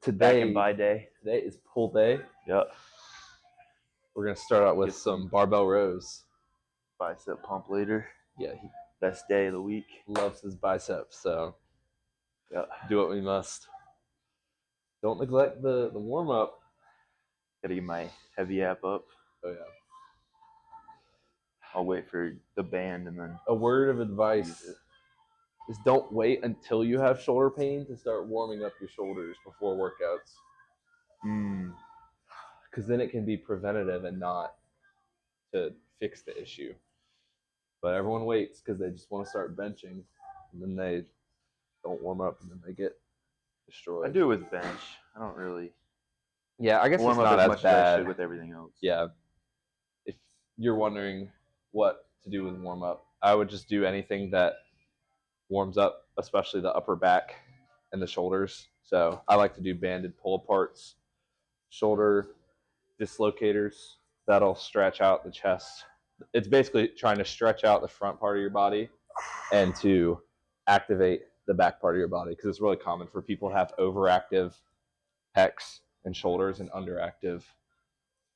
Back in by day. Today is pull day. Yep. We're gonna start out with some barbell rows. Bicep pump later. Yeah, best day of the week. Loves his biceps, so yeah, do what we must. Don't neglect the warm up. Gotta get my heavy app up. Oh yeah. I'll wait for the band and then. A word of advice is don't wait until you have shoulder pain to start warming up your shoulders before workouts. Because then it can be preventative and not to fix the issue. But everyone waits because they just want to start benching, and then they don't warm up, and then they get destroyed. I do it with bench. I don't really. Yeah, I guess warm it's up not as much bad. as I should with everything else. Yeah. If you're wondering what to do with warm up, I would just do anything that warms up, especially the upper back and the shoulders. So I like to do banded pull aparts, shoulder dislocators. That'll stretch out the chest. It's basically trying to stretch out the front part of your body and to activate the back part of your body, because it's really common for people to have overactive pecs and shoulders and underactive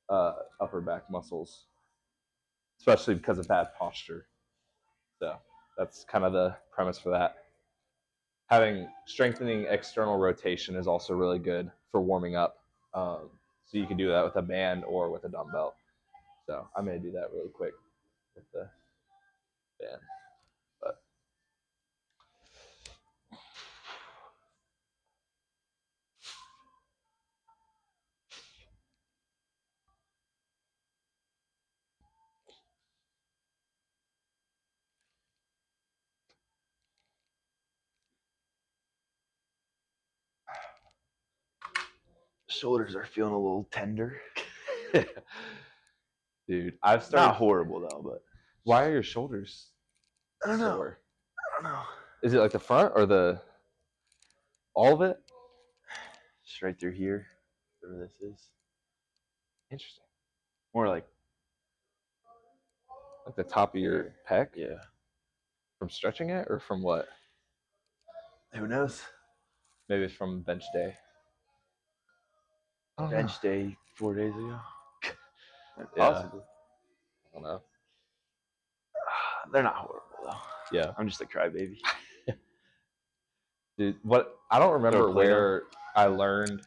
upper back muscles, especially because of bad posture. So that's kind of the premise for that. Strengthening external rotation is also really good for warming up. So you can do that with a band or with a dumbbell. So I may do that really quick with the band. But shoulders are feeling a little tender. Dude, I've started. Not horrible though, but why are your shoulders I don't know. sore? I don't know. Is it like the front or all of it? Just right through here, whatever this is. Interesting. More like the top of your pec? Yeah. From stretching it or from what? Who knows? Maybe it's from bench day. Bench day 4 days ago. Possibly. I don't know. They're not horrible though. Yeah. I'm just a crybaby. Dude, I don't remember where I learned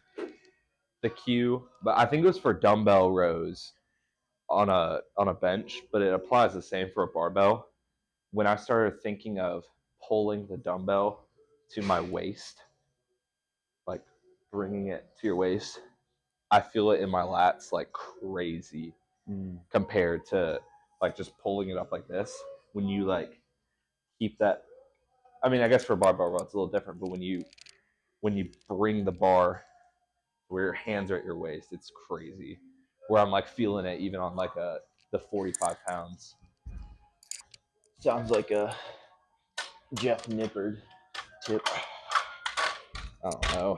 the cue, but I think it was for dumbbell rows on a bench, but it applies the same for a barbell. When I started thinking of pulling the dumbbell to my waist, like bringing it to your waist, I feel it in my lats like crazy compared to like just pulling it up like this. When you like keep that, I mean, I guess for a barbell row it's a little different, but when you bring the bar where your hands are at your waist, it's crazy. Where I'm like feeling it even on like the 45 pounds. Sounds like a Jeff Nippard tip. I don't know.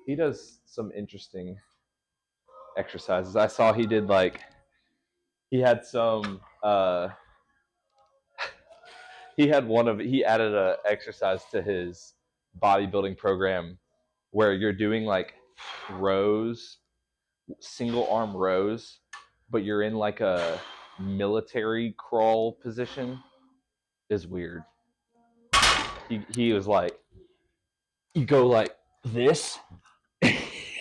He does some interesting exercises. I saw he did he had some he added a exercise to his bodybuilding program where you're doing like rows, single arm rows, but you're in like a military crawl position. Is weird. He was like, you go like this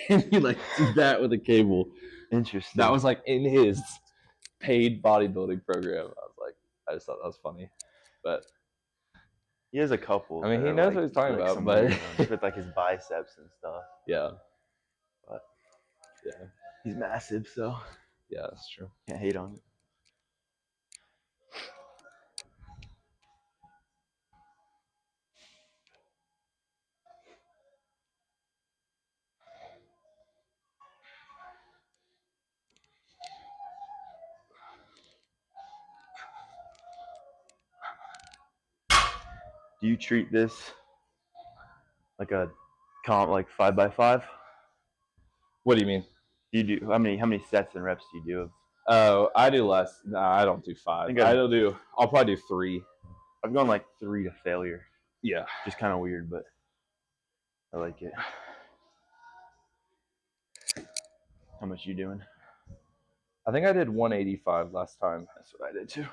and you like do that with a cable. Interesting. That was like in his paid bodybuilding program. I just thought that was funny. But he has a couple. I mean, he knows what he's talking about, but with like his biceps and stuff. Yeah. But yeah, he's massive, so yeah, that's true. Can't hate on it. Do you treat this like a comp, like 5x5? What do you mean? You do how many sets and reps do you do? Oh, I do less. No, I don't do 5. I'll probably do 3. I've gone like 3 to failure. Yeah, just kind of weird, but I like it. How much you doing? I think I did 185 last time. That's what I did too.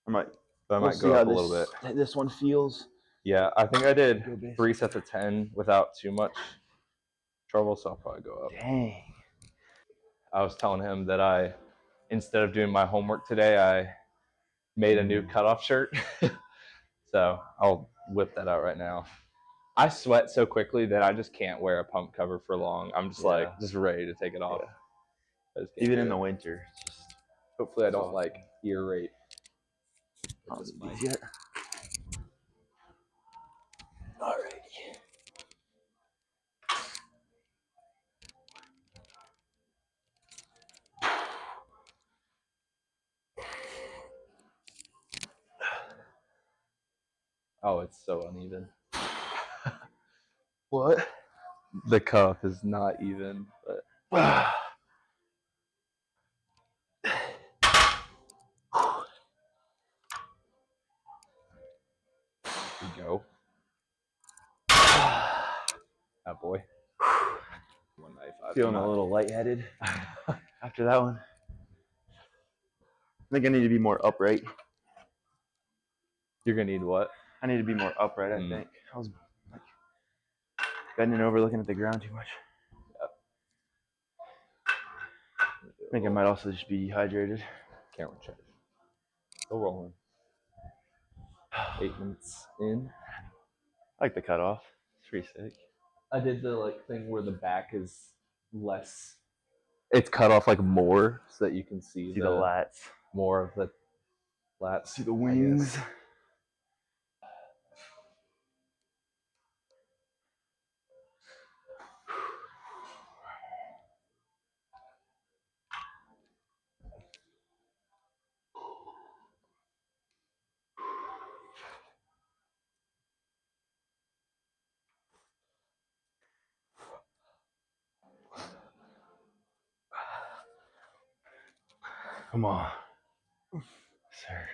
I might. But I We'll might see go how up a little bit. this one feels. Yeah, I think I did Go basic. 3 sets of 10 without too much trouble, so I'll probably go up. Dang. I was telling him that instead of doing my homework today, I made a new cutoff shirt. So I'll whip that out right now. I sweat so quickly that I just can't wear a pump cover for long. I'm just just ready to take it off. Yeah. Even in the winter, it's just. Hopefully I don't irrate. Not this mic yet. Alrighty. Oh, it's so uneven. What? The cuff is not even, but here we go. Oh boy. 195. Feeling a little lightheaded after that one. I think I need to be more upright. You're gonna need what? I need to be more upright, I think. I was like bending over looking at the ground too much. Yep. I think I might also just be dehydrated. Camera check. Still rolling. 8 minutes in. I like the cutoff. It's pretty sick. I did the thing where the back is less. It's cut off more so that you can see the lats. More of the lats. See the wings. Come on. Sir.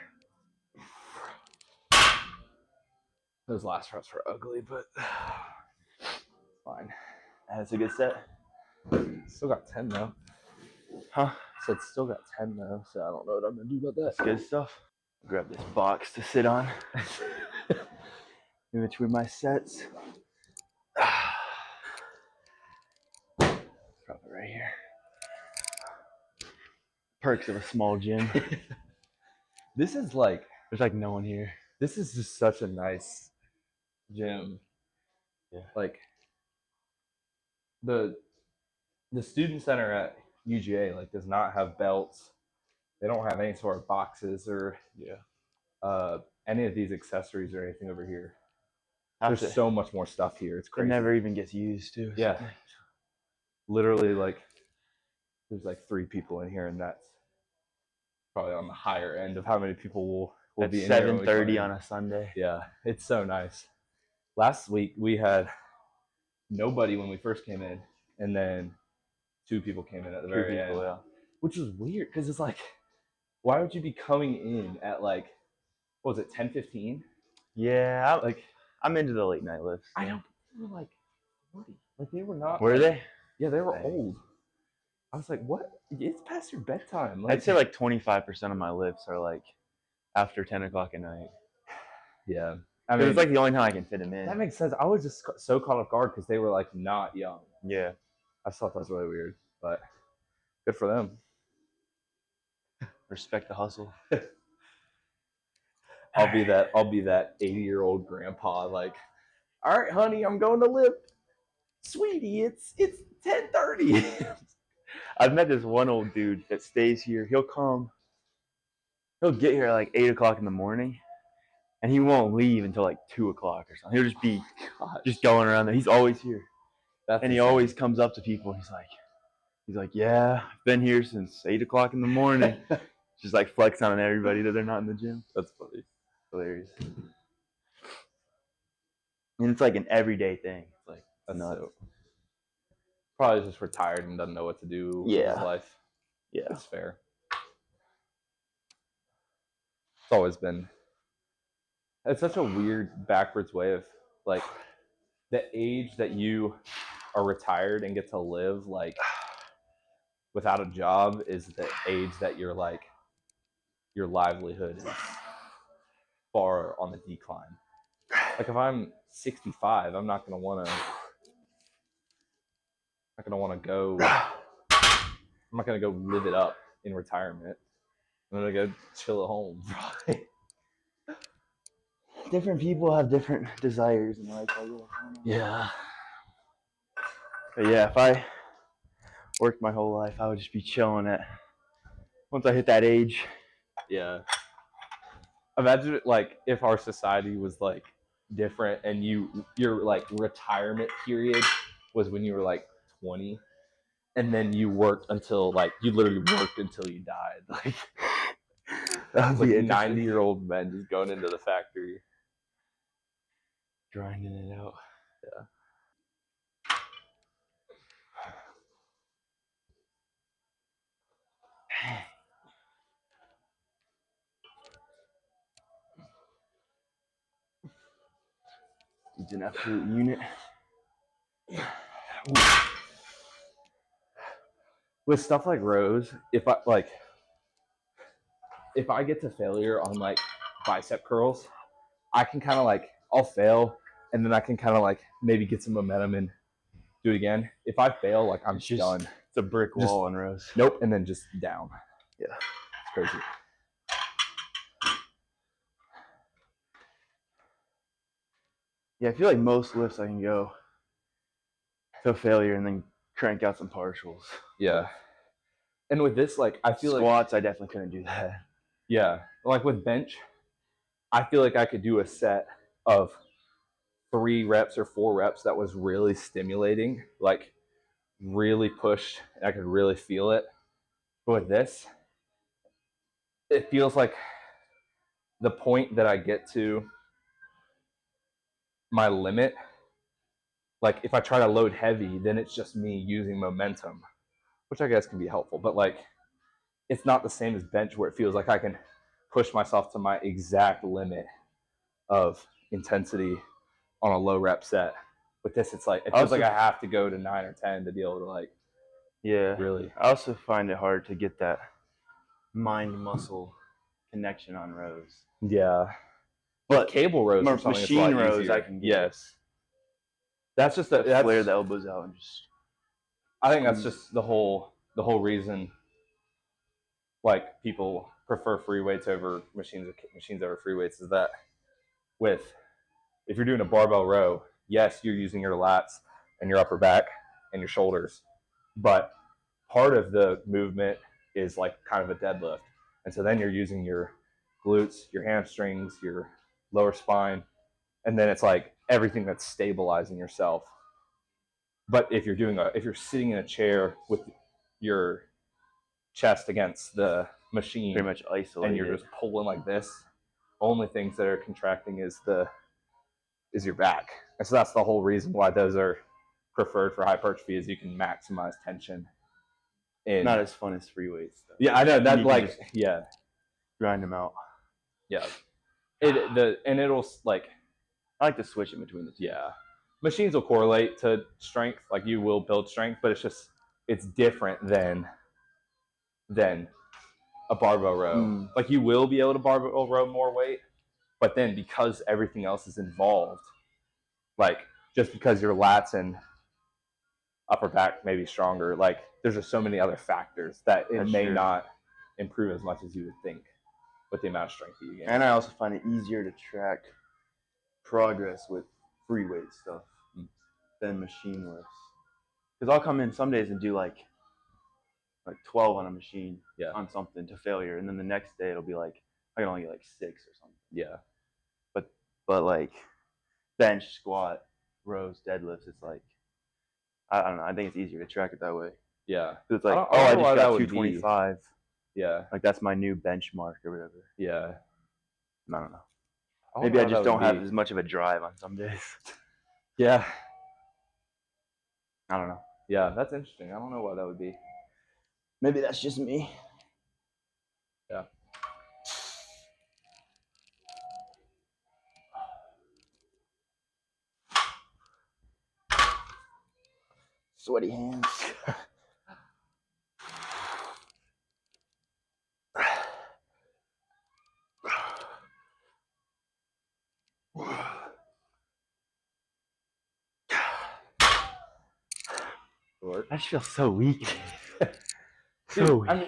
Those last reps were ugly, but fine. That's a good set. Still got 10 though. Huh? Said still got 10 though, so I don't know what I'm gonna do about that. That's good stuff. Grab this box to sit on in between my sets. Drop it right here. Perks of a small gym. This is there's no one here. This is just such a nice gym. Yeah. The student center at UGA does not have belts. They don't have any sort of boxes or any of these accessories or anything over here. There's so much more stuff here. It's crazy. It never even gets used too. Yeah. Literally there's 3 people in here, and that's probably on the higher end of how many people will be in here. 7:30 on a Sunday. Yeah, it's so nice. Last week we had nobody when we first came in, and then 2 people came in at the very end. Yeah. Which was weird because it's why would you be coming in at what was it, 10:15? Yeah, I'm into the late night lifts. I don't. They were 40. They were not. Were they? Yeah, they were old. I was like, what? It's past your bedtime. I'd say 25% of my lifts are after 10 o'clock at night. Yeah. I mean, it's the only time I can fit them in. That makes sense. I was just so caught off guard because they were not young. Yeah. I just thought that was really weird, but good for them. Respect the hustle. I'll be that 80-year-old grandpa all right, honey, I'm going to lift. Sweetie, it's 10:30. I've met this one old dude that stays here. He'll get here at 8 o'clock in the morning, and he won't leave until 2 o'clock or something. He'll just be just going around there. He's always here. And he always comes up to people. He's like, yeah, I've been here since 8 o'clock in the morning. Just flexing on everybody that they're not in the gym. That's funny. Hilarious. And it's an everyday thing. It's nuts. Probably just retired and doesn't know what to do with his life. Yeah. It's fair. It's always been. It's such a weird backwards way of the age that you are retired and get to live like without a job is the age that you're like your livelihood is far on the decline. Like if I'm 65, I'm not gonna want to go. I'm not gonna go live it up in retirement. I'm gonna go chill at home. Different people have different desires in life. Yeah. But yeah, if I worked my whole life, I would just be chilling at. Once I hit that age. Yeah. Imagine like if our society was like different and your like retirement period was when you were like 20 and then you worked until like you literally worked until you died. Like that would like be 90-year-old men just going into the factory. Grinding it out. Yeah. He's an absolute unit. With stuff like rows, if I get to failure on like bicep curls, I can kind of like I'll fail and then I can kind of like maybe get some momentum and do it again. If I fail, like I'm just done. It's a brick wall on rows. Nope, and then just down. Yeah, it's crazy. Yeah, I feel like most lifts I can go to failure and then crank out some partials. Yeah. And with this, like I feel squats, I definitely couldn't do that. Yeah, like with bench, I feel like I could do a set of 3 reps or 4 reps that was really stimulating, like really pushed, and I could really feel it. But with this, it feels like the point that I get to my limit, like if I try to load heavy, then it's just me using momentum, which I guess can be helpful. But like, it's not the same as bench where it feels like I can push myself to my exact limit of intensity on a low rep set. With this, it's like it feels like I have to go to 9 or 10 to be able to like. Yeah. Really. I also find it hard to get that mind muscle connection on rows. Yeah. But cable rows or something, machine rows easier. I can get. Yes. That's just that's flare the elbows out and just. I think that's just the whole reason. Like people prefer free weights over machines over free weights is that if you're doing a barbell row, yes, you're using your lats and your upper back and your shoulders, but part of the movement is like kind of a deadlift, and so then you're using your glutes, your hamstrings, your lower spine, and then it's like everything that's stabilizing yourself. But if you're sitting in a chair with your chest against the machine, pretty much isolated, and you're just pulling like this, only things that are contracting is your back. And so that's the whole reason why those are preferred for hypertrophy, is you can maximize tension. Not as fun as free weights though. Yeah, I know that, like, yeah, grind them out. Yeah, it'll like, I like to switch in between the two. Yeah, machines will correlate to strength, like you will build strength, but it's different than a barbell row. Like you will be able to barbell row more weight, but then because everything else is involved, like just because your lats and upper back may be stronger, like there's just so many other factors that it may not improve as much as you would think with the amount of strength that you gain. And I also find it easier to track progress with free weight stuff than machine lifts. Because I'll come in some days and do like 12 on a machine on something to failure, and then the next day it'll be like I can only get like 6 or something. Yeah. But like bench, squat, rows, deadlifts, it's like I don't know. I think it's easier to track it that way. Yeah. It's like I just got 225. Yeah. Like that's my new benchmark or whatever. Yeah. I don't know. Maybe I just don't have as much of a drive on some days. Yeah. I don't know. Yeah, that's interesting. I don't know why that would be. Maybe that's just me. Yeah. Sweaty hands. I just feel so weak. Dude, I mean,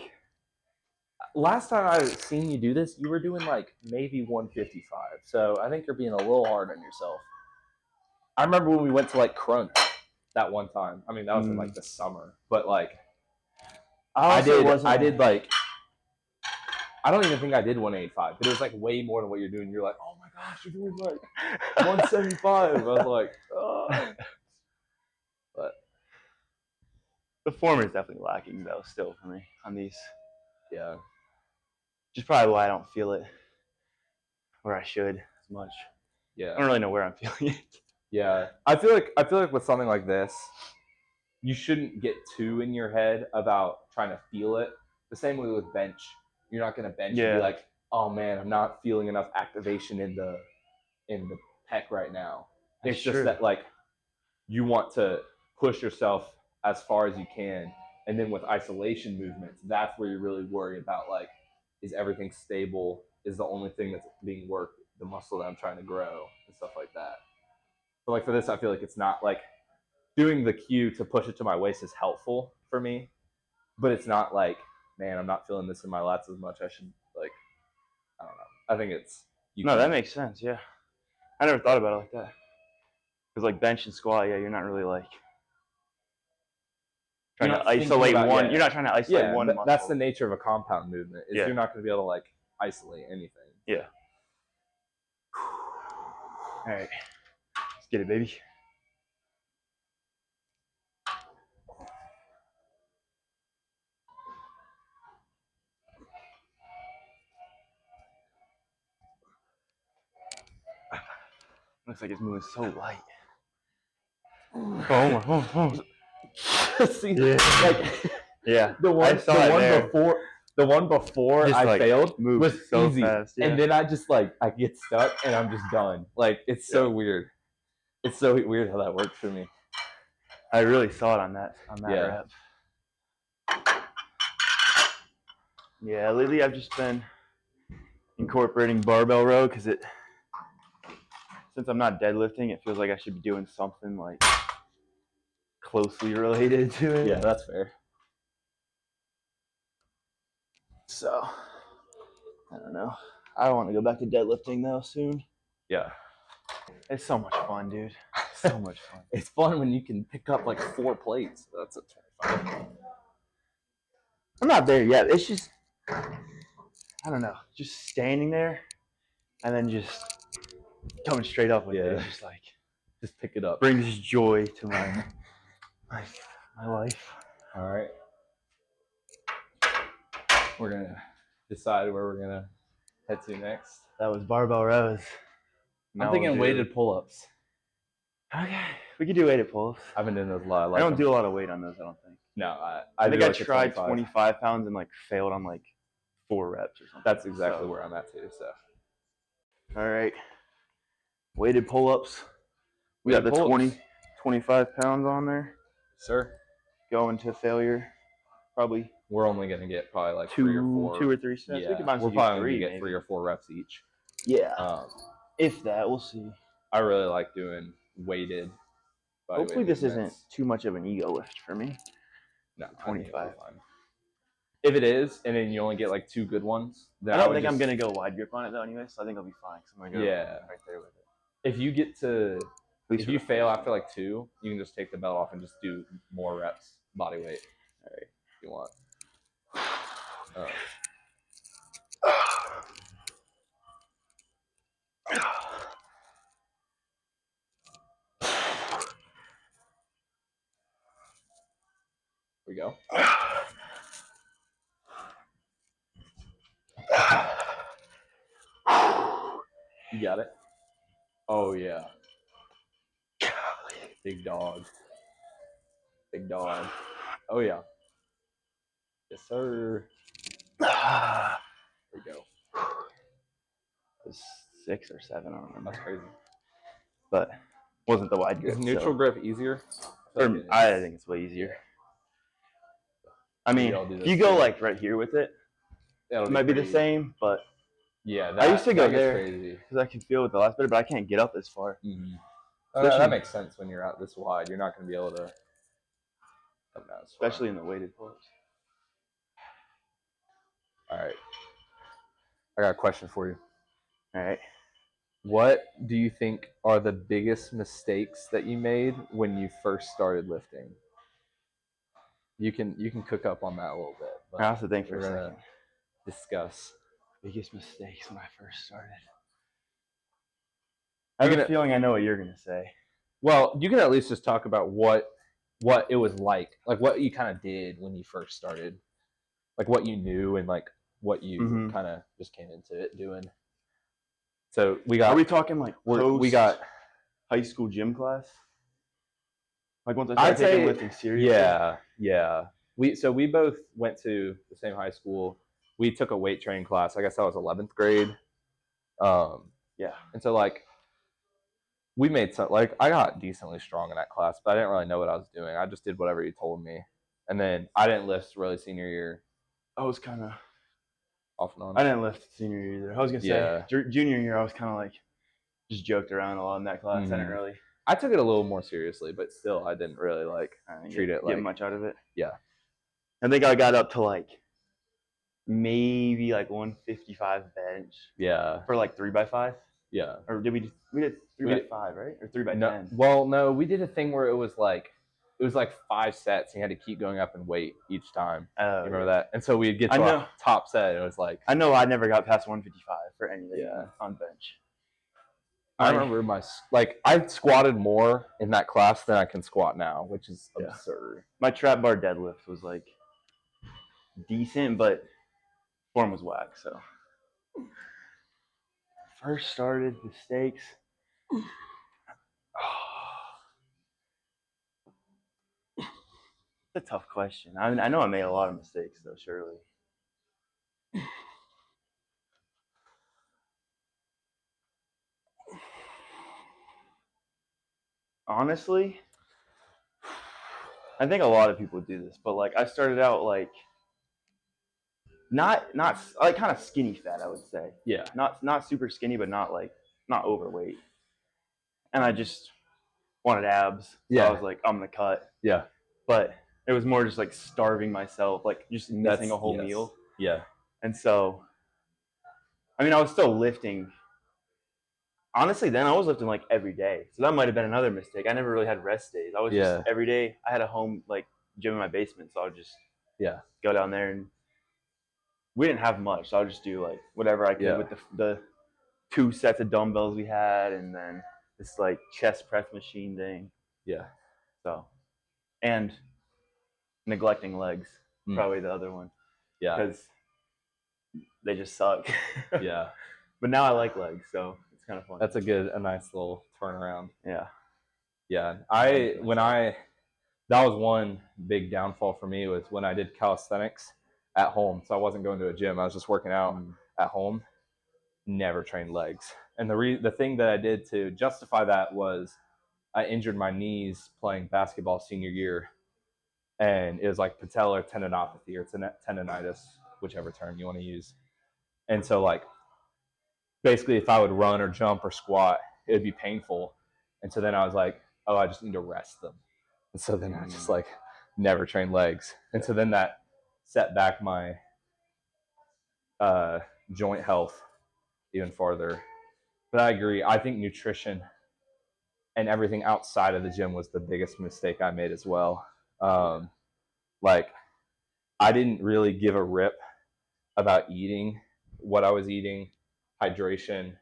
last time I seen you do this, you were doing like maybe 155. So I think you're being a little hard on yourself. I remember when we went to like Crunch that one time. I mean, that was in like the summer, but like I did like, I don't even think I did 185, but it was like way more than what you're doing. You're like, oh my gosh, you're doing like 175. I was like, oh. But the form is definitely lacking though, still for me on these. Yeah. Just probably why I don't feel it where I should as much. Yeah. I don't really know where I'm feeling it. Yeah. I feel like with something like this, you shouldn't get too in your head about trying to feel it. The same way with bench. You're not going to bench and be like, oh man, I'm not feeling enough activation in the pec right now. It's just that like you want to push yourself as far as you can, and then with isolation movements, that's where you really worry about like, is everything stable? Is the only thing that's being worked the muscle that I'm trying to grow and stuff like that. But like for this, I feel like it's not like doing the cue to push it to my waist is helpful for me, but it's not like, man, I'm not feeling this in my lats as much. I should like, I don't know. I think it's that makes sense. Yeah, I never thought about it like that. Because like bench and squat, yeah, you're not really like trying to isolate one. You're not trying to isolate one muscle. That's the nature of a compound movement. Is you're not going to be able to like isolate anything. Yeah. All right, let's get it, baby. Looks like it's moving so light. Oh. See, yeah. The one before just, I failed was so easy, fast, and then I just like I get stuck and I'm just done. Like it's so weird. It's so weird how that works for me. I really saw it on that rep. Yeah, lately I've just been incorporating barbell row because since I'm not deadlifting, it feels like I should be doing something like closely related to it. Yeah, that's fair. So, I don't know. I want to go back to deadlifting though soon. Yeah. It's so much fun, dude. So much fun. It's fun when you can pick up like 4 plates. That's a 25. I'm not there yet. It's just, I don't know, just standing there and then just coming straight up with it. It's just like, just pick it up. Brings joy to my life. All right. We're going to decide where we're going to head to next. That was barbell rows. I'm thinking weighted pull-ups. Okay. We could do weighted pull-ups. I've been doing those a lot. I don't do a lot of weight on those, I don't think. No, I think I tried 25 pounds and like failed on like 4 reps or something. That's exactly where I'm at too. So, all right, weighted pull-ups. We got the 25 pounds on there, sir. Going to failure, probably. We're only gonna get probably like 2 or 3 sets. Yeah, we're probably gonna get 3 or 4 reps each. Yeah. If that, we'll see. I really like doing weighted. Hopefully, this isn't too much of an ego lift for me. No, 25. If it is, and then you only get like 2 good ones, then I don't think I'm gonna go wide grip on it though. Anyway, so I think I'll be fine. I'm gonna go right there with it. If you get to, if you fail after like 2, you can just take the belt off and just do more reps, body weight. All right, if you want. Here we go. You got it. Oh yeah. Big dog. Big dog. Oh yeah. Yes, sir. There we go. It was 6 or 7, I don't remember. That's crazy. But wasn't the wide grip. Is neutral grip easier? I think it's way easier. I mean, if you go like right here with it, it might be the same, but yeah, I used to go there crazy because I can feel with the last better, but I can't get up as far. Mm-hmm. That makes sense when you're out this wide. You're not going to be able to come down as far. Especially in the weighted pull-ups. All right. I got a question for you. All right. What do you think are the biggest mistakes that you made when you first started lifting? You can cook up on that a little bit. But I have to think for a second. Discuss biggest mistakes when I first started. I have a feeling I know what you're gonna say. Well, you can at least just talk about what it was like what you kind of did when you first started, like what you knew and like what you kind of just came into it doing. So we got. Are we talking like we got high school gym class? Like once I started taking lifting seriously. Yeah. We both went to the same high school. We took a weight training class. I guess that was 11th grade. Yeah. And so like we made some I got decently strong in that class, but I didn't really know what I was doing. I just did whatever he told me. And then I didn't lift really senior year. I was kind of off and on. I didn't lift senior year either. I was gonna say junior year I was kind of like just joked around a lot in that class. I didn't really. I took it a little more seriously, but still I didn't really treat it get much out of it. Yeah. I think I got up to like maybe like 155 bench. Yeah. For like 3x5. Yeah. Or did we did 3x5, right? Or 3x10? Well, no, we did a thing where it was like 5 sets and you had to keep going up in weight each time. You remember that? And so we'd get to a top set and it was like I know I never got past 155 for anything on bench. I remember I squatted more in that class than I can squat now, which is absurd. My trap bar deadlift was like decent, but form was whack. So first started mistakes. It's a tough question. I mean, I know I made a lot of mistakes though, surely. Honestly, I think a lot of people do this, but like I started out like not like kind of skinny fat, I would say. Yeah. Not super skinny, but not overweight. And I just wanted abs. So I was like, I'm gonna cut. Yeah. But it was more just like starving myself, like just missing a whole meal. Yeah. And so, I mean, I was still lifting. Honestly, then I was lifting like every day. So that might have been another mistake. I never really had rest days. I was just every day. I had a home like gym in my basement, so I would just go down there, and we didn't have much. So I would just do like whatever I could with the 2 sets of dumbbells we had, and then this like chest press machine thing. Yeah. So, and neglecting legs, probably the other one. Yeah. Because they just suck. Yeah. But now I like legs, so it's kind of fun. That's a nice little turnaround. Yeah. Yeah. That was one big downfall for me was when I did calisthenics at home. So I wasn't going to a gym. I was just working out at home. Never trained legs. And the thing that I did to justify that was I injured my knees playing basketball senior year. And it was like patellar tendinopathy or tendonitis, whichever term you want to use. And so like basically if I would run or jump or squat, it would be painful. And so then I was like, oh, I just need to rest them. And so then I just like never trained legs. And so then that set back my joint health even farther. But I agree. I think nutrition and everything outside of the gym was the biggest mistake I made as well. Like I didn't really give a rip about eating, what I was eating, hydration,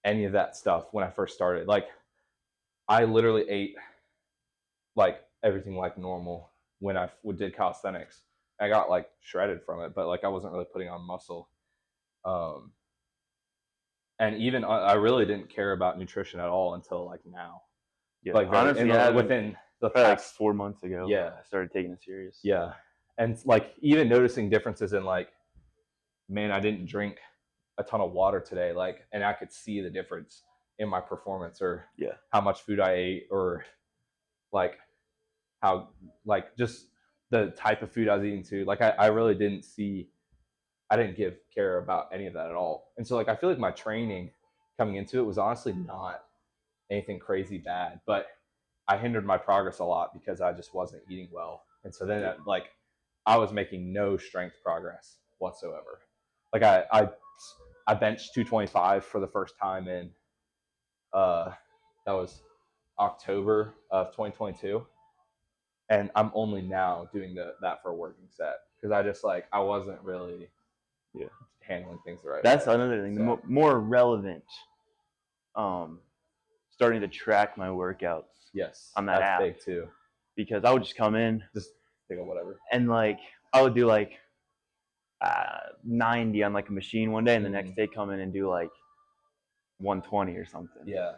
any of that stuff when I first started. Like I literally ate like everything like normal when I did calisthenics. I got like shredded from it, but like I wasn't really putting on muscle. And even I really didn't care about nutrition at all until like now. Yeah, like honestly, within the past like 4 months ago. Yeah, I started taking it serious. Yeah, and like even noticing differences in like, man, I didn't drink a ton of water today, like, and I could see the difference in my performance or how much food I ate or like how like just the type of food I was eating too. Like I really I didn't give care about any of that at all. And so like I feel like my training coming into it was honestly not anything crazy bad, but I hindered my progress a lot because I just wasn't eating well. And so then like I was making no strength progress whatsoever. Like I benched 225 for the first time in uh that was October of 2022, and I'm only now doing that for a working set because I just like I wasn't really handling things the right way. That's another thing. The more relevant, starting to track my workouts. Yes, on that app. Big too. Because I would just come in, just pick up whatever, and like I would do like 90 on like a machine one day, and the next day come in and do like 120 or something. Yeah.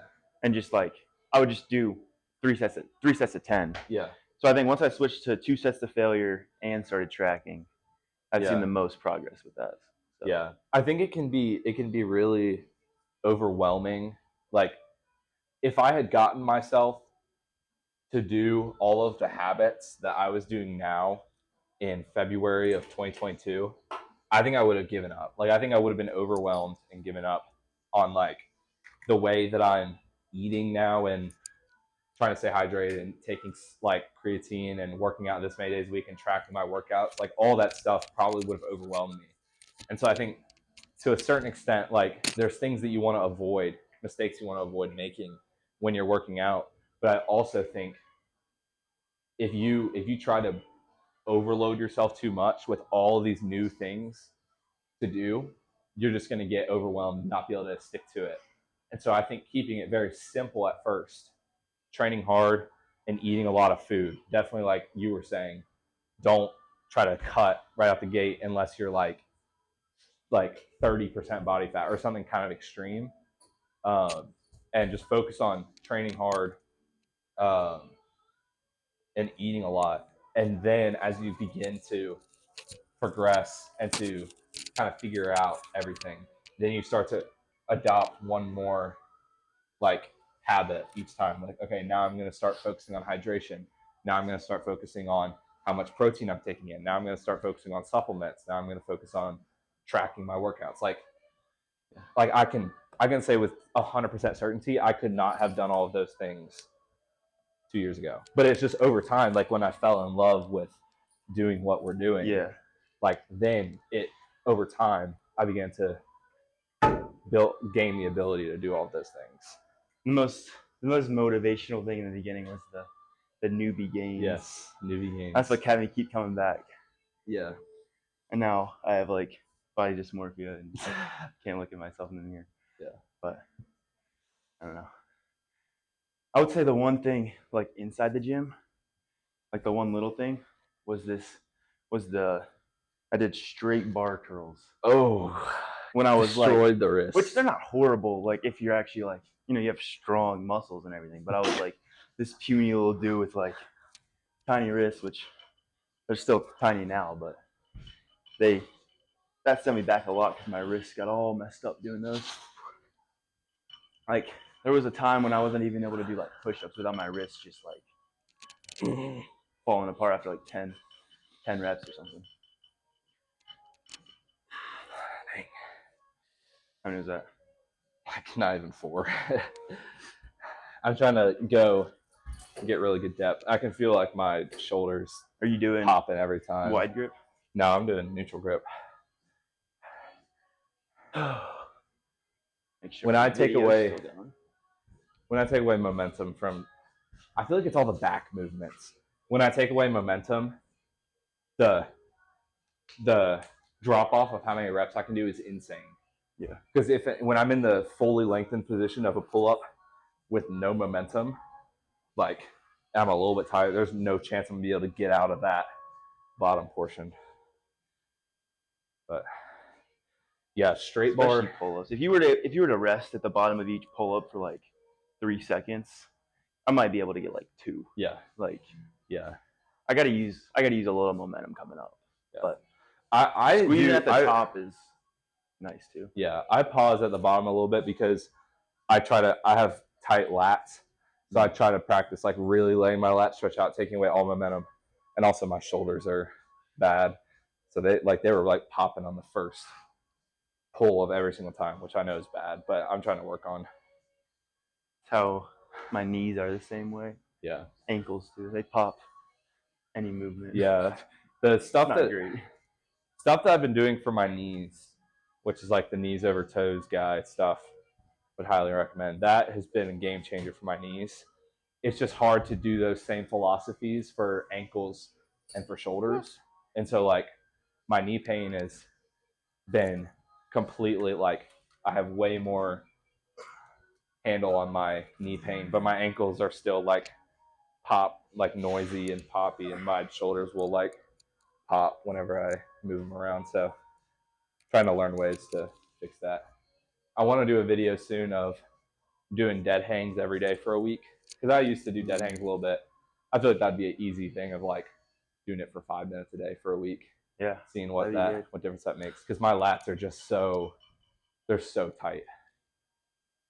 And just like I would just do three sets of 10. Yeah. So I think once I switched to 2 sets to failure and started tracking, I've seen the most progress with that. So. Yeah. I think it can be really overwhelming. Like if I had gotten myself to do all of the habits that I was doing now in February of 2022, I think I would have given up. Like I think I would have been overwhelmed and given up on like the way that I'm eating now and trying to stay hydrated and taking like creatine and working out this many days a week and tracking my workouts. Like all that stuff probably would have overwhelmed me. And so I think to a certain extent, like there's things that you want to avoid, mistakes you want to avoid making when you're working out. But I also think if you try to overload yourself too much with all of these new things to do, you're just going to get overwhelmed and not be able to stick to it. And so I think keeping it very simple at first, training hard and eating a lot of food, definitely like you were saying, don't try to cut right out the gate unless you're like 30% body fat or something kind of extreme, and just focus on training hard and eating a lot. And then as you begin to progress and to kind of figure out everything, then you start to adopt one more like habit each time. Like, okay, now I'm going to start focusing on hydration. Now I'm going to start focusing on how much protein I'm taking in. Now I'm going to start focusing on supplements. Now I'm going to focus on tracking my workouts. Like I can say with 100% certainty, I could not have done all of those things 2 years ago. But it's just over time, like when I fell in love with doing what we're doing, like then over time, I began to gain the ability to do all of those things. The most motivational thing in the beginning was the newbie gains. Yes, newbie gains. That's what kept me keep coming back. Yeah. And now I have like body dysmorphia and can't look at myself in the mirror. Yeah. But I don't know. I would say the one thing like inside the gym, like the one little thing was I did straight bar curls. Oh, when I was destroyed the wrist. Which they're not horrible, like if you're actually like, you have strong muscles and everything. But I was like this puny little dude with like tiny wrists, which they're still tiny now, but that set me back a lot because my wrists got all messed up doing those. Like there was a time when I wasn't even able to do like push-ups without my wrists just like falling apart after like 10 reps or something. Dang. How many was that? Like not even 4. I'm trying to get really good depth. I can feel like my shoulders are you doing popping every time. Wide grip? No, I'm doing neutral grip. When I take away momentum from, I feel like it's all the back movements. When I take away momentum, the drop off of how many reps I can do is insane. Yeah. Because when I'm in the fully lengthened position of a pull up with no momentum, like I'm a little bit tired, there's no chance I'm gonna be able to get out of that bottom portion. But yeah, straight bar pull-ups. If you were to rest at the bottom of each pull-up for like 3 seconds, I might be able to get like 2. Yeah. Like yeah. I gotta use a little momentum coming up. Yeah. But I squeezing at the top is nice too. Yeah, I pause at the bottom a little bit because I have tight lats, So I try to practice like really letting my lat stretch out, taking away all momentum, and also my shoulders are bad. So they were like popping on the first pull of every single time, which I know is bad, but I'm trying to work on. That's how my knees are the same way. Yeah. Ankles too. They pop any movement. Yeah. The stuff Not that great. stuff that I've been doing for my knees, which is like the knees over toes guy stuff, would highly recommend. That has been a game changer for my knees. It's just hard to do those same philosophies for ankles and for shoulders. And so like my knee pain has been completely like I have way more handle on my knee pain, but my ankles are still like pop, like noisy and poppy, and my shoulders will like pop whenever I move them around. So trying to learn ways to fix that. I want to do a video soon of doing dead hangs every day for a week, because I used to do dead hangs a little bit. I feel like that'd be an easy thing of like doing it for 5 minutes a day for a week. Yeah. Seeing what difference that makes, because my lats are just they're so tight.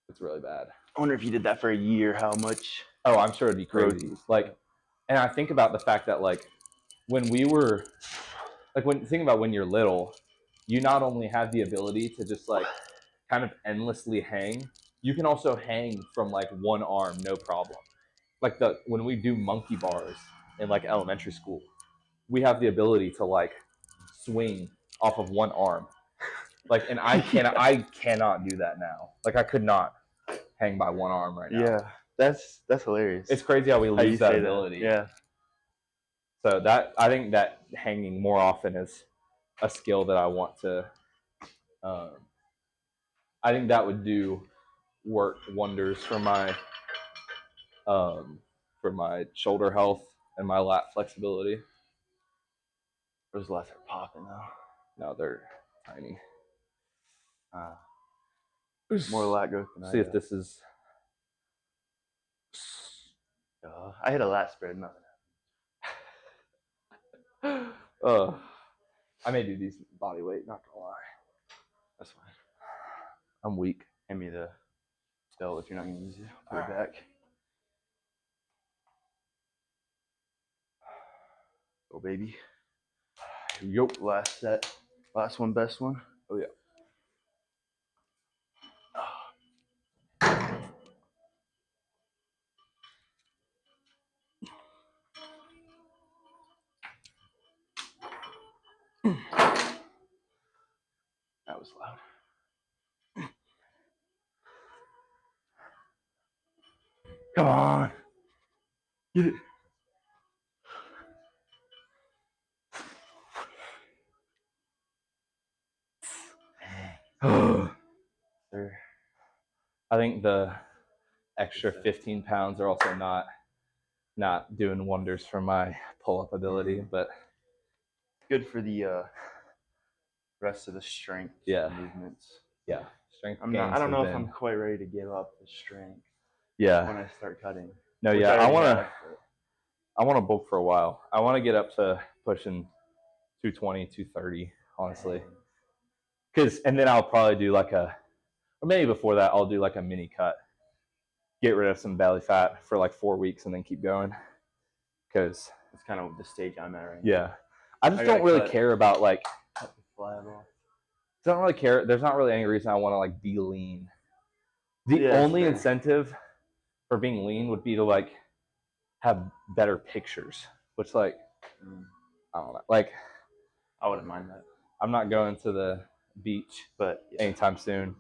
It's really bad. I wonder if you did that for a year, how much? Oh, I'm sure it'd be crazy. Like, and I think about the fact that like when we were like think about when you're little, you not only have the ability to just like kind of endlessly hang, you can also hang from like one arm, no problem. Like when we do monkey bars in like elementary school, we have the ability to like swing off of one arm. Like, and I cannot do that now. Like I could not hang by one arm right now. Yeah, that's hilarious. It's crazy how we lose that ability. Yeah. So I think that hanging more often is a skill that I want to. I think that would work wonders for my shoulder health and my lat flexibility. Those lats are popping though. No, they're tiny. More lat growth than I See if this is. I hit a lat spread, nothing happened. I may do these body weight, not gonna lie. That's fine. I'm weak. Hand me the belt if you're not gonna use it. Put it back. Go baby. Yo. Last set. Last one, best one. Oh yeah. That was loud. Come on. Get it. I think the extra 15 pounds are also not doing wonders for my pull-up ability, but good for the rest of the strength movements. Yeah, strength. I don't know if I'm quite ready to give up the strength. Yeah. When I start cutting. No, yeah, I want to bulk for a while. I want to get up to pushing 220, 230, honestly. And then I'll probably do like or maybe before that, I'll do like a mini cut. Get rid of some belly fat for like 4 weeks and then keep going. Because it's kind of the stage I'm at right now. Yeah. I just don't really care about like. Cut the fly ball. I don't really care. There's not really any reason I want to like be lean. The only incentive for being lean would be to like have better pictures, which like I don't know. Like I wouldn't mind that. I'm not going to the beach, but anytime soon,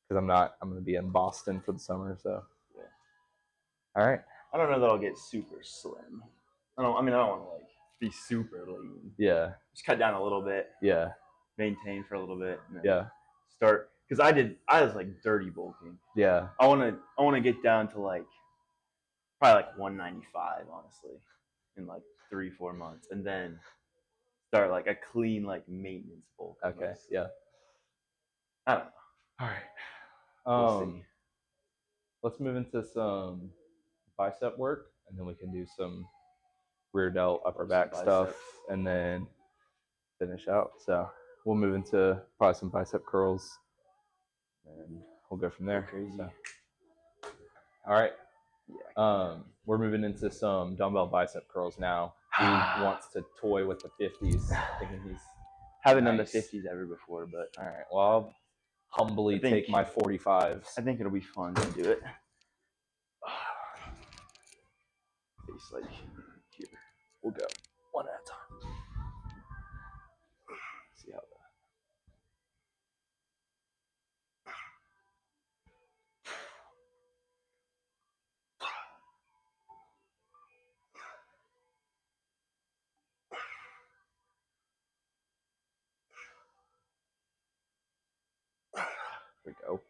because I'm going to be in Boston for the summer. So, all right. I don't know that I'll get super slim. I don't want to like be super lean. Yeah. Just cut down a little bit. Yeah. Maintain for a little bit. And then start because I was like dirty bulking. Yeah. I want to get down to like probably like 195 honestly in like 3-4 months, and then start like a clean like maintenance bulk. Okay. Yeah. I don't know. All right. We'll see. Let's move into some bicep work, and then we can do some rear delt, upper back stuff, and then finish out. So we'll move into probably some bicep curls, and we'll go from there. Crazy. So. All right. We're moving into some dumbbell bicep curls now. He wants to toy with the 50s, thinking he's haven't done the 50s ever before, but all right. Well, I'll humbly take my 45s. I think it'll be fun to do it. Face like here. We'll go one at a time. See how that. There we go.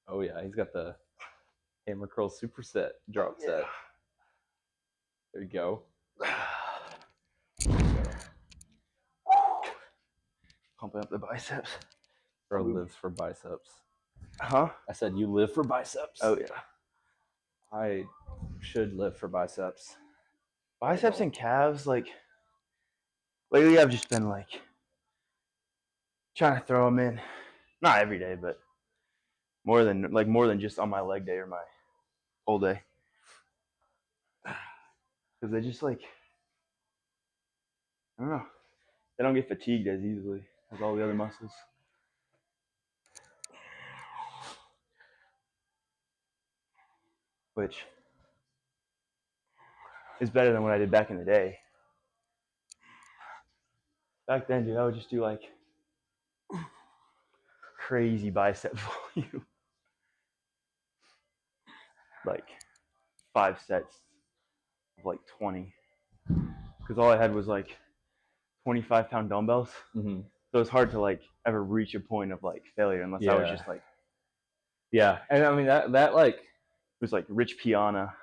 Oh yeah, he's got the hammer curl superset drop set. There you go. Pumping up the biceps. Bro lives for biceps. Huh? I said you live for biceps. Oh yeah. I should live for biceps. Biceps and calves, like lately I've just been like trying to throw them in, not every day, but more than just on my leg day or my whole day, because they just like, I don't know, they don't get fatigued as easily as all the other muscles. Which is better than what I did back in the day. Back then, dude, I would just do like crazy bicep volume. Like 5 sets of like 20. Because all I had was like 25-pound dumbbells. Mm-hmm. So it's hard to like ever reach a point of like failure unless I was just like. Yeah. And I mean, that like. It was like Rich Piana.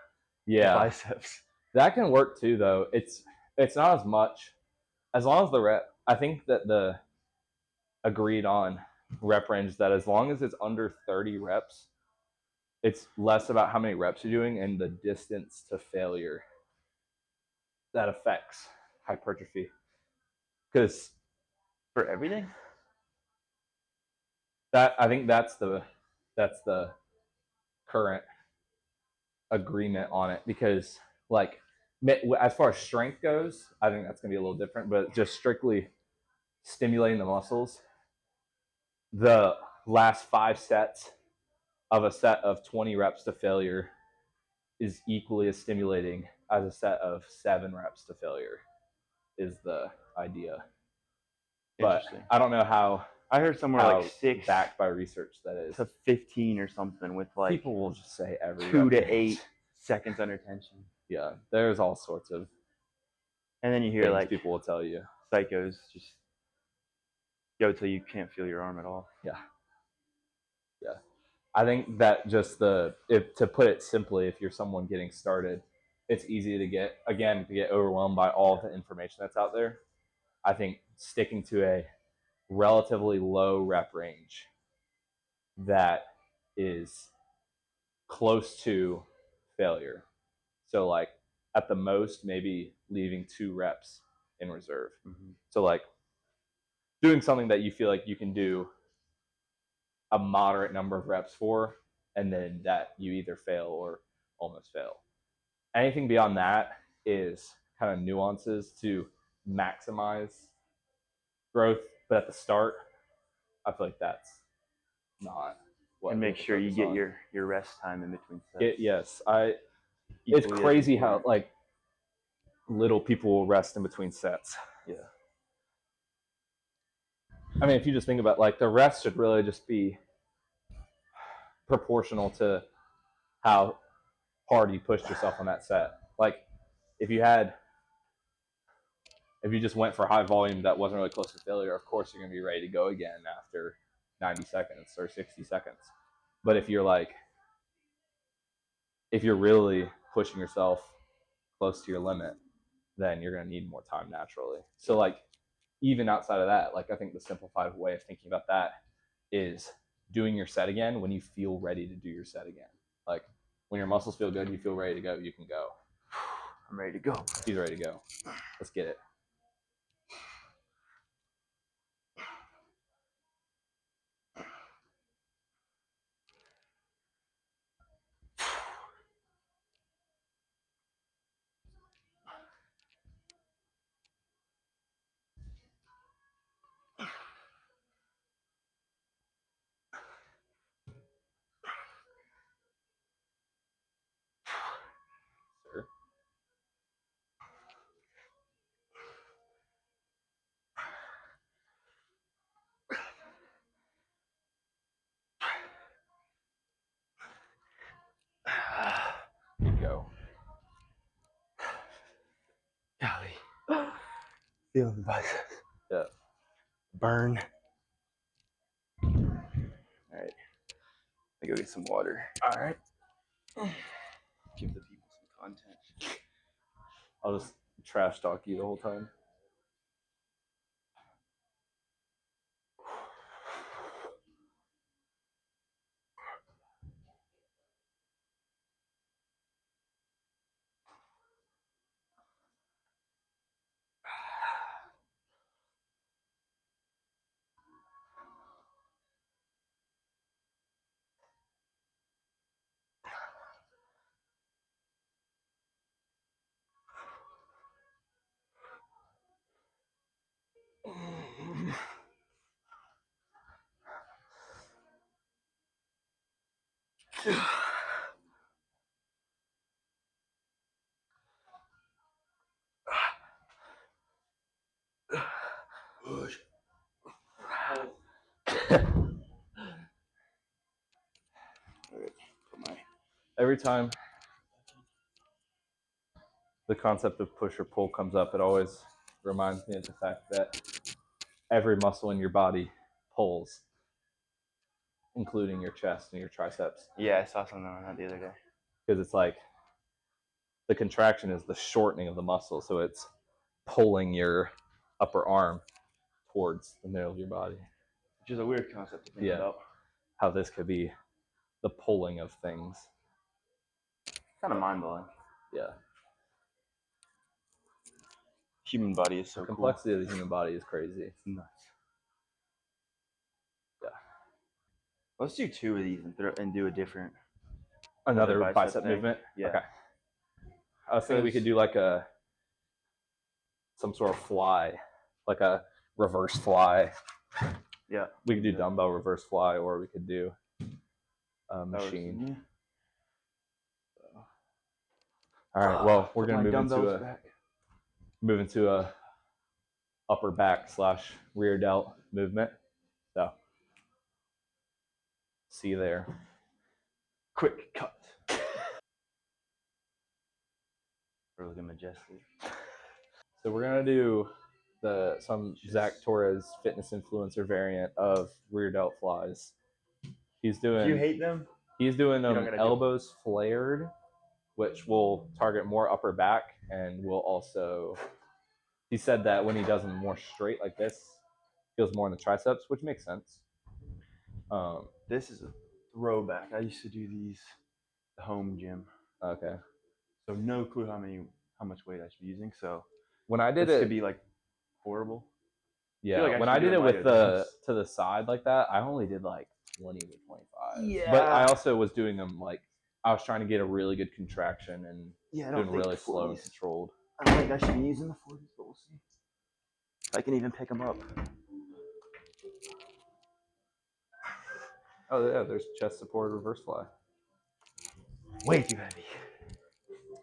Yeah. Biceps. That can work too, though. It's not as much. As long as the rep, I think that the agreed on rep range that as long as it's under 30 reps, it's less about how many reps you're doing and the distance to failure that affects hypertrophy. Because for everything, that I think that's the current agreement on it. Because like as far as strength goes, I think that's gonna be a little different. But just strictly stimulating the muscles, the last 5 sets of a set of 20 reps to failure is equally as stimulating as a set of 7 reps to failure is the idea. But I don't know how. I heard somewhere like 6 backed by research that is to 15 or something with like people will just say every 2 to 8 seconds under tension. Yeah, there's all sorts of. And then you hear like people will tell you psychos just go till you can't feel your arm at all. Yeah. Yeah. I think that just to put it simply, if you're someone getting started, it's easy to get overwhelmed by all the information that's out there. I think sticking to a relatively low rep range that is close to failure. So like at the most, maybe leaving 2 reps in reserve. Mm-hmm. So like doing something that you feel like you can do a moderate number of reps for, and then that you either fail or almost fail. Anything beyond that is kind of nuances to maximize growth, but at the start, I feel like that's not what. And make sure you get your rest time in between sets. It's crazy how like little people will rest in between sets. Yeah. I mean, if you just think about like the rest should really just be proportional to how hard you pushed yourself on that set. Like if you just went for high volume that wasn't really close to failure, of course you're going to be ready to go again after 90 seconds or 60 seconds. But if you're really pushing yourself close to your limit, then you're going to need more time naturally. So like even outside of that, like I think the simplified way of thinking about that is doing your set again when you feel ready to do your set again. Like when your muscles feel good, you feel ready to go, you can go. I'm ready to go. He's ready to go. Let's get it. Sir. Here you go. Golly. Feeling the biceps. Yeah. Burn. All right. Let me go get some water. All right. Give the people some content. I'll just trash talk you the whole time. Every time the concept of push or pull comes up, it always reminds me of the fact that every muscle in your body pulls, including your chest and your triceps. Yeah, I saw something on that the other day. Because it's like the contraction is the shortening of the muscle, so it's pulling your upper arm towards the middle of your body. Which is a weird concept to think about. How this could be the pulling of things. Kind of mind-blowing. Yeah. Human body is so the complexity of the human body is crazy. It's nuts. Yeah. Let's do 2 of these and do a different. Another bicep movement? Yeah. Okay. I was thinking we could do like some sort of fly, like a reverse fly. Yeah. We could do dumbbell reverse fly, or we could do a machine. All right. Well, we're gonna move into a upper back / rear delt movement. So, see you there. Quick cut. We're looking majestic. So we're gonna do some Zach Torres fitness influencer variant of rear delt flies. He's doing. Do you hate them? He's doing them elbows flared, which will target more upper back, and will also. He said that when he does them more straight like this, feels more in the triceps, which makes sense. This is a throwback. I used to do these at the home gym. Okay. So no clue how much weight I should be using. So when I did this could be like horrible. Yeah. When I did it with to the side like that, I only did like 20 to 25. Yeah. But I also was doing them like I was trying to get a really good contraction and doing really slow and controlled. I don't think I should be using the 40s, but we'll see. I can even pick them up. Oh yeah, there's chest support reverse fly. Way too heavy.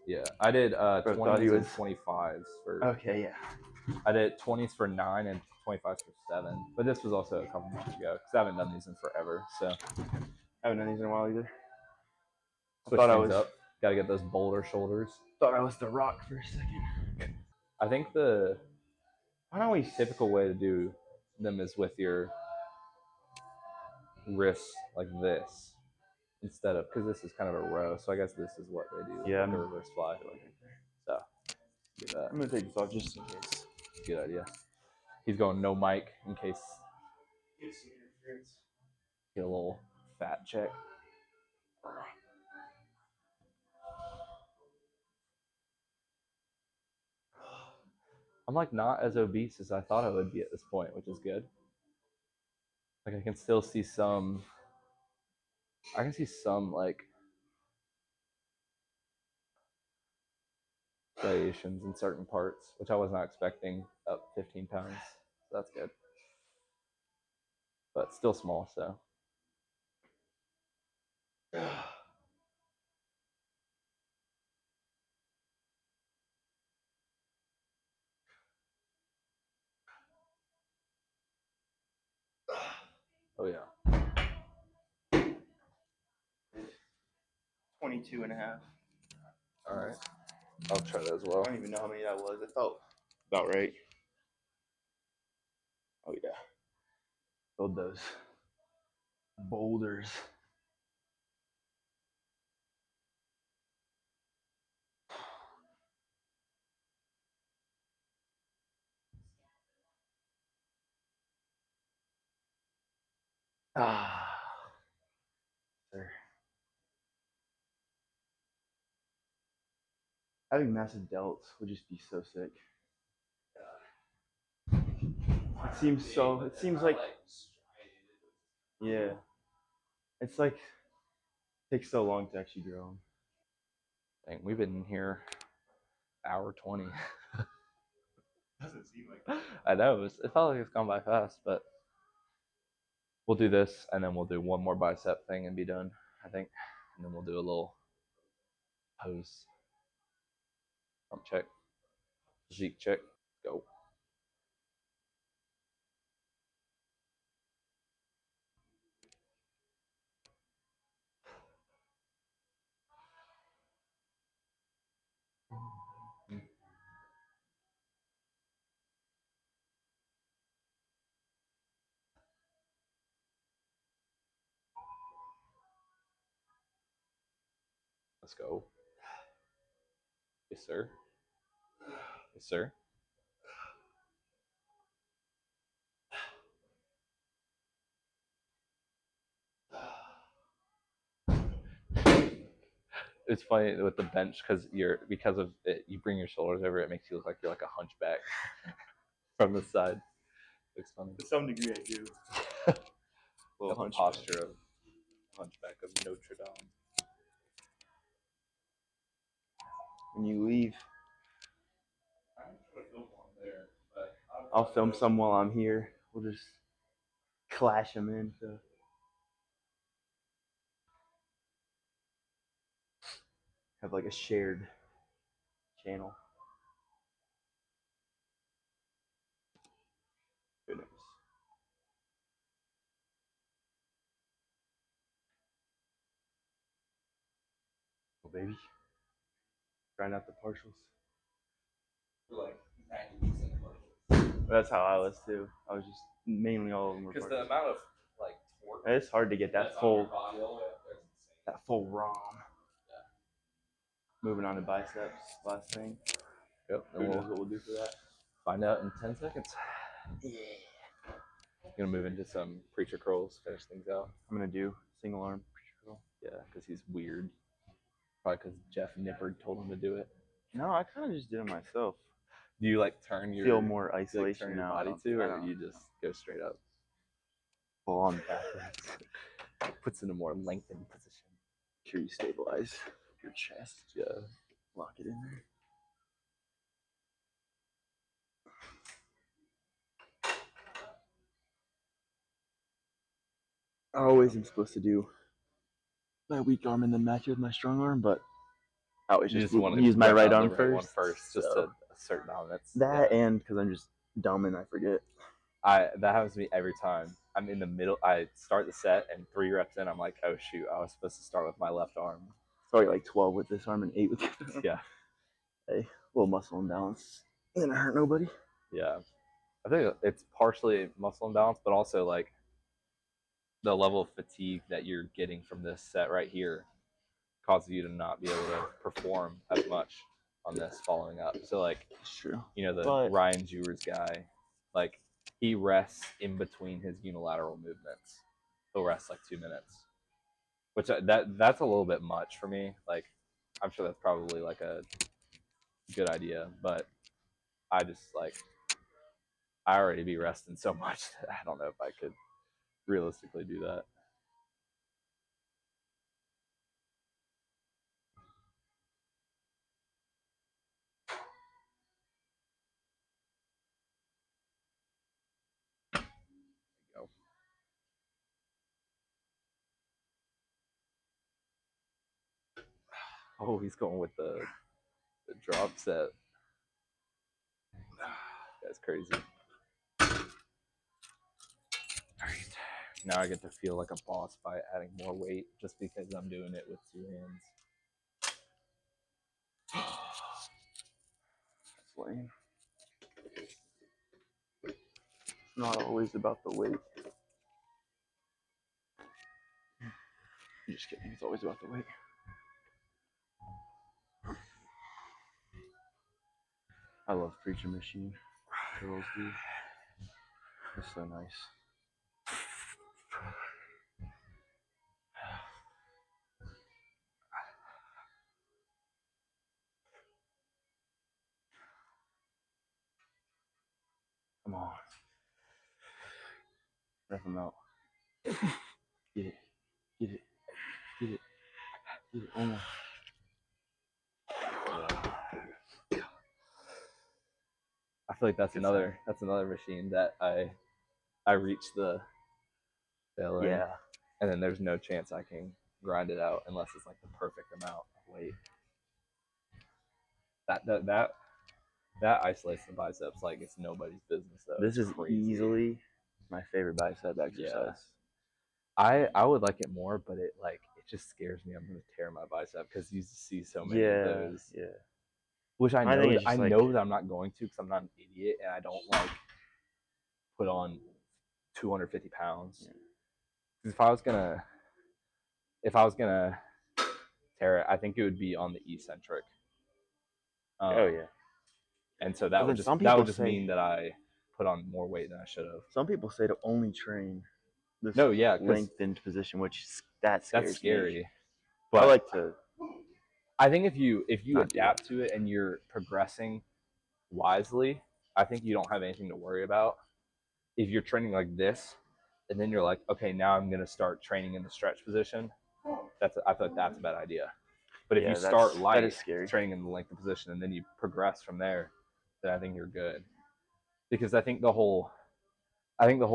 Yeah, I did 20s and 25s for. Okay, yeah. I did 20s for 9 and 25s for 7, but this was also a couple months ago because I haven't done these in forever. So I haven't done these in a while either. I thought I was up. Gotta get those boulder shoulders. Thought I was the Rock for a second. I think typical way to do them is with your wrists like this instead of, because this is kind of a row. So I guess this is what they do. Yeah, like a reverse fly. So do that. I'm gonna take this off just in case. Good idea. He's going no mic in case. Get a little fat check. I'm like not as obese as I thought I would be at this point, which is good. Like I can still see some. I can see some like variations in certain parts, which I was not expecting. Up 15 pounds, so that's good. But still small, so. Oh yeah. 22 and a half. All right. I'll try that as well. I don't even know how many that was. It felt about right. Oh yeah. Build those boulders. Ah, sir. Having massive delts would just be so sick. It seems so. It seems like. Yeah. It's like it takes so long to actually grow them. Dang, we've been in here hour 20. Doesn't seem like that. I know. It felt like it's gone by fast, but we'll do this and then we'll do one more bicep thing and be done, I think. And then we'll do a little pose. Pump check. Physique check. Go. Let's go. Yes, sir. Yes, sir. It's funny with the bench because of it, you bring your shoulders over, it makes you look like you're like a hunchback from the side. Looks funny. To some degree, I do. Got the posture of hunchback of Notre Dame. When you leave, I'll film some while I'm here. We'll just clash them in. So. Have like a shared channel. Goodness. Oh, baby. Trying out the partials. Like 90% partials. That's how I was too. I was just mainly all of them were Because partials. the amount of like torque. It's hard to get that full ROM. Yeah. Moving on to biceps. Last thing. Yep. Who knows what we'll do for that? Find out in 10 seconds. Yeah. Gonna move into some preacher curls, finish things out. I'm gonna do single arm preacher curl. Yeah, because he's weird. Probably because Jeff Nippard told him to do it. No, I kind of just did it myself. Do you like turn your Feel more isolation turn your now? body to, or you just go straight up? Full on backwards. Puts in a more lengthened position. Make sure you stabilize your chest. Yeah. Lock it in there. I always am supposed to do my weak arm and then match it with my strong arm, but I always just want to use my right arm first. Just to assert dominance. That and because I'm just dumb and I forget. That happens to me every time. I'm in the middle. I start the set and 3 reps in, I'm like, oh shoot, I was supposed to start with my left arm. Probably like 12 with this arm and 8 with the other arm. Yeah. Hey, a little muscle imbalance. Ain't gonna hurt nobody. Yeah. I think it's partially muscle imbalance, but also like the level of fatigue that you're getting from this set right here causes you to not be able to perform as much on this following up. So like, it's true. You know, Ryan Jewers guy, like he rests in between his unilateral movements. he'll rest like 2 minutes, which that's a little bit much for me. Like, I'm sure that's probably like a good idea, but I just like I already be resting so much that I don't know if I could realistically do that. Go. Oh, he's going with the drop set. That's crazy. Alright. Now I get to feel like a boss by adding more weight just because I'm doing it with 2 hands. That's lame. It's not always about the weight. I'm just kidding. It's always about the weight. I love preacher machine. Girls do. It's so nice. Come on. Rep them out. Get it. Get it. Get it. Get it. One more. I feel like that's another machine that I reach the failing. Yeah. And then there's no chance I can grind it out unless it's like the perfect amount of weight. That isolates the biceps like it's nobody's business though. This it's is crazy. Easily my favorite bicep exercise. Yeah. I would like it more, but it just scares me. I'm gonna tear my bicep because you see so many of those. Yeah. Which I know I know that I'm not going to because I'm not an idiot and I don't like put on 250 pounds. Yeah. If I was gonna tear it, I think it would be on the eccentric. Oh yeah. And so that would just mean that I put on more weight than I should have. Some people say to only train this lengthened position, which that's scary. Me. But I like to. I think if you adapt to it and you're progressing wisely, I think you don't have anything to worry about. If you're training like this, and then you're like, okay, now I'm gonna start training in the stretch position. I feel like that's a bad idea. But if you start light, training in the lengthened position, and then you progress from there, then I think you're good. Because I think the whole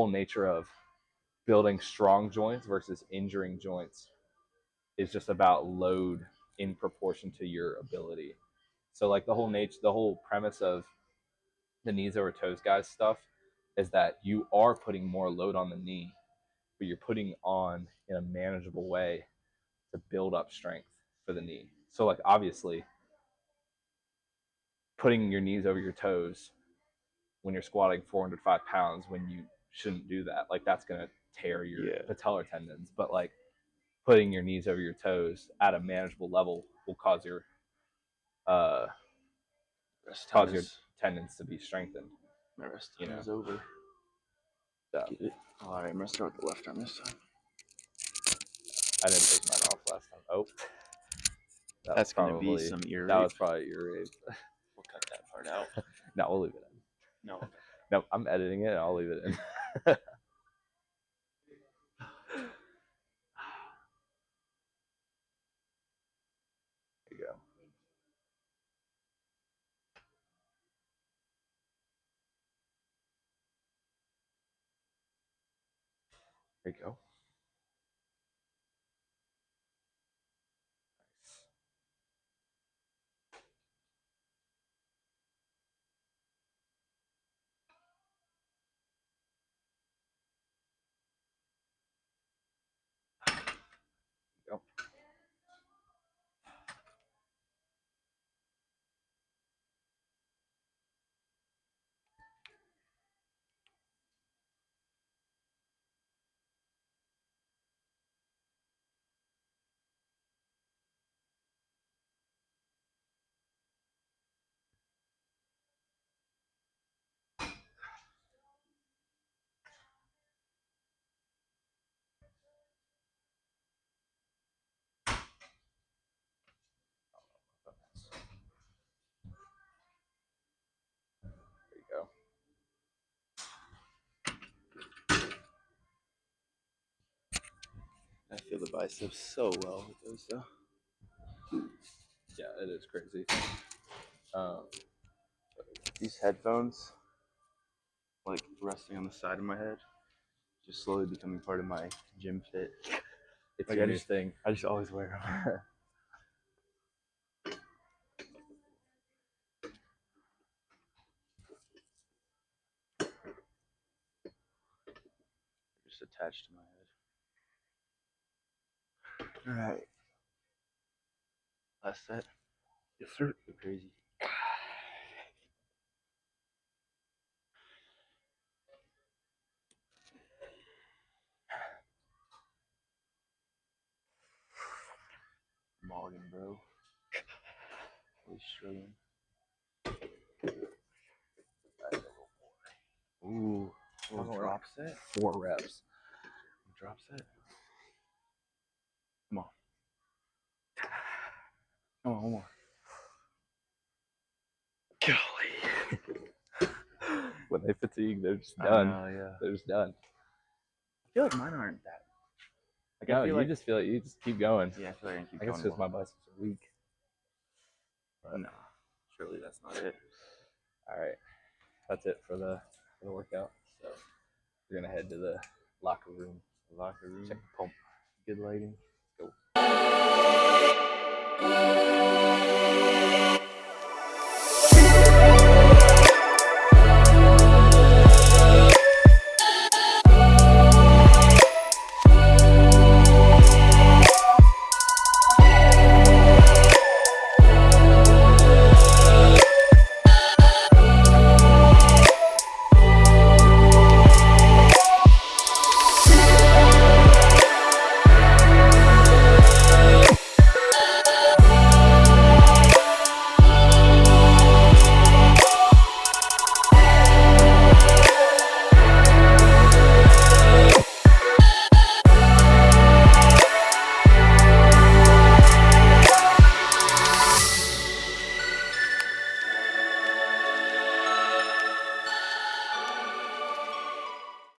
nature of building strong joints versus injuring joints is just about load in proportion to your ability. So like the whole premise of the knees over toes guys stuff is that you are putting more load on the knee, but you're putting on in a manageable way to build up strength for the knee. So like obviously putting your knees over your toes when you're squatting 405 pounds when you shouldn't do that, like that's gonna tear your patellar tendons. But like putting your knees over your toes at a manageable level will cause your tendons to be strengthened. My rest time is over. So. Get it. All right, I'm gonna start with the left arm this time. I didn't take mine off last time. Oh, that's gonna be some ear rape. That was probably ear rape. We'll cut that part out. No, we'll leave it in. No, I'm editing it. I'll leave it in. There you go. There you go. Nice. Go. biceps so well with those though. Yeah, it is crazy. These headphones, like resting on the side of my head, just slowly becoming part of my gym fit. It's Like your new thing. I just always wear them. Just attached to my head. All right. Last set. Yes, sir. You're crazy. Morgan, bro. Really struggling. Ooh. Little drop set. 4 reps. Drop set. Come on. Come on, one more. Golly. When they fatigue, they're just done. Yeah. They're just done. I feel like mine aren't that. Like, No, I feel you like, just feel like you just keep going. yeah, I feel like I can keep I guess going. because my biceps are weak. But, No, surely that's not it. all right, that's it for the workout. So we're gonna head to the locker room. Locker room. Check the pump. Good lighting. Go.